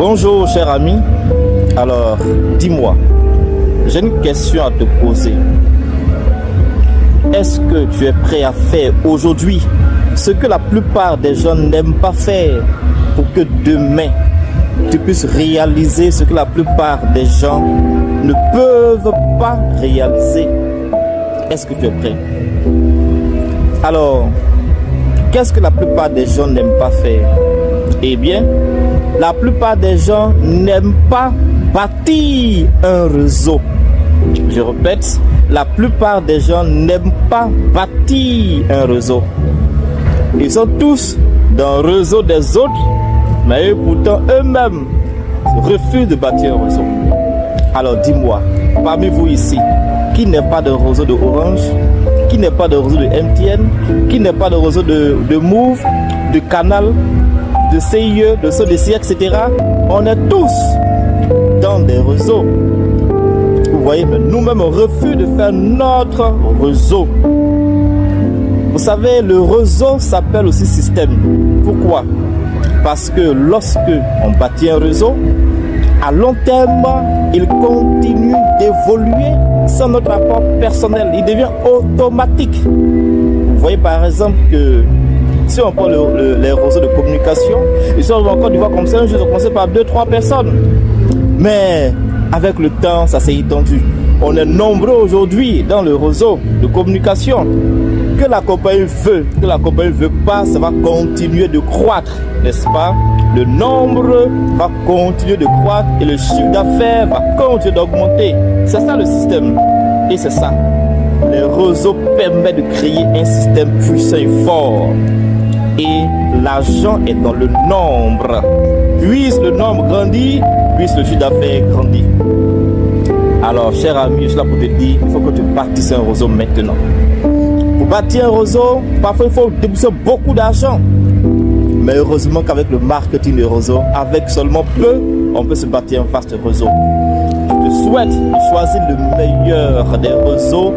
Bonjour cher ami, alors dis-moi, j'ai une question à te poser. Est-ce que tu es prêt à faire aujourd'hui ce que la plupart des gens n'aiment pas faire pour que demain tu puisses réaliser ce que la plupart des gens ne peuvent pas réaliser? Est-ce que tu es prêt? Alors, qu'est-ce que la plupart des gens n'aiment pas faire? Eh bien, la plupart des gens n'aiment pas bâtir un réseau. Je répète, la plupart des gens n'aiment pas bâtir un réseau. Ils sont tous dans le réseau des autres, mais pourtant eux-mêmes refusent de bâtir un réseau. Alors dis-moi, parmi vous ici, qui n'est pas de réseau de Orange, qui n'est pas de réseau de MTN, qui n'est pas de réseau de Move, de Canal, de CIE, de SODECI, etc. On est tous dans des réseaux. Vous voyez, mais nous-mêmes on refuse de faire notre réseau. Vous savez, le réseau s'appelle aussi système. Pourquoi? Parce que lorsque on bâtit un réseau, à long terme, il continue d'évoluer sans notre apport personnel. Il devient automatique. Vous voyez par exemple que si on prend les réseaux de communication, ils sont en Côte d'Ivoire comme ça, un jour, ils ont commencé par 2-3 personnes. Mais avec le temps, ça s'est étendu. On est nombreux aujourd'hui dans le réseau de communication. Que la compagnie veut, que la compagnie ne veut pas, ça va continuer de croître, n'est-ce pas? Le nombre va continuer de croître et le chiffre d'affaires va continuer d'augmenter. C'est ça le système. Et c'est ça. Les réseaux permettent de créer un système puissant et fort. Et l'argent est dans le nombre. Puisse le nombre grandir, puisse le chiffre d'affaires grandir. Alors, cher ami, je suis là pour te dire, il faut que tu bâtisses un réseau maintenant. Pour bâtir un réseau, parfois il faut débourser beaucoup d'argent. Mais heureusement qu'avec le marketing de réseau, avec seulement peu, on peut se bâtir un vaste réseau. Je te souhaite de choisir le meilleur des réseaux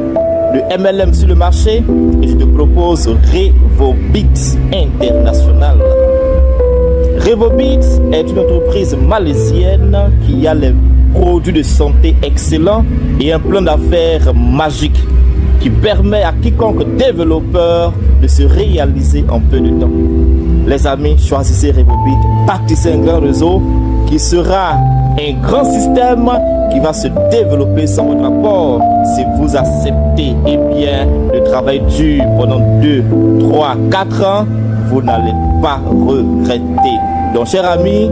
de MLM sur le marché et je te propose Revobit International. Revobit est une entreprise malaisienne qui a les produits de santé excellents et un plan d'affaires magique qui permet à quiconque développeur de se réaliser en peu de temps. Les amis, choisissez Revobit, bâtissez un grand réseau qui sera un grand système qui va se développer sans votre apport. Si vous acceptez le travail dur pendant 2, 3, 4 ans, vous n'allez pas regretter. Donc, cher ami,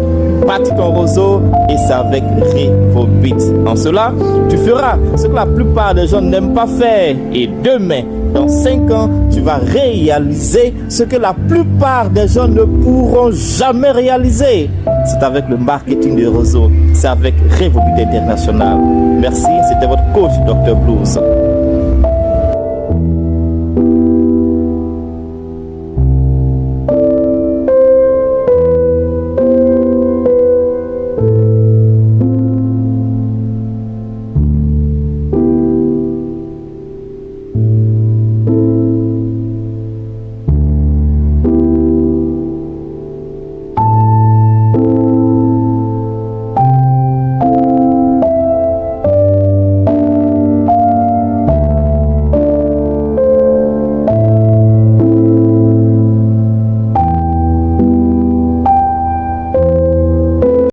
bâtis ton réseau et c'est avec Revobit. En cela, tu feras ce que la plupart des gens n'aiment pas faire. Et demain, dans 5 ans, tu vas réaliser ce que la plupart des gens ne pourront jamais réaliser. C'est avec le marketing de réseau. C'est avec Revobit International. Merci, c'était votre coach Dr Blues.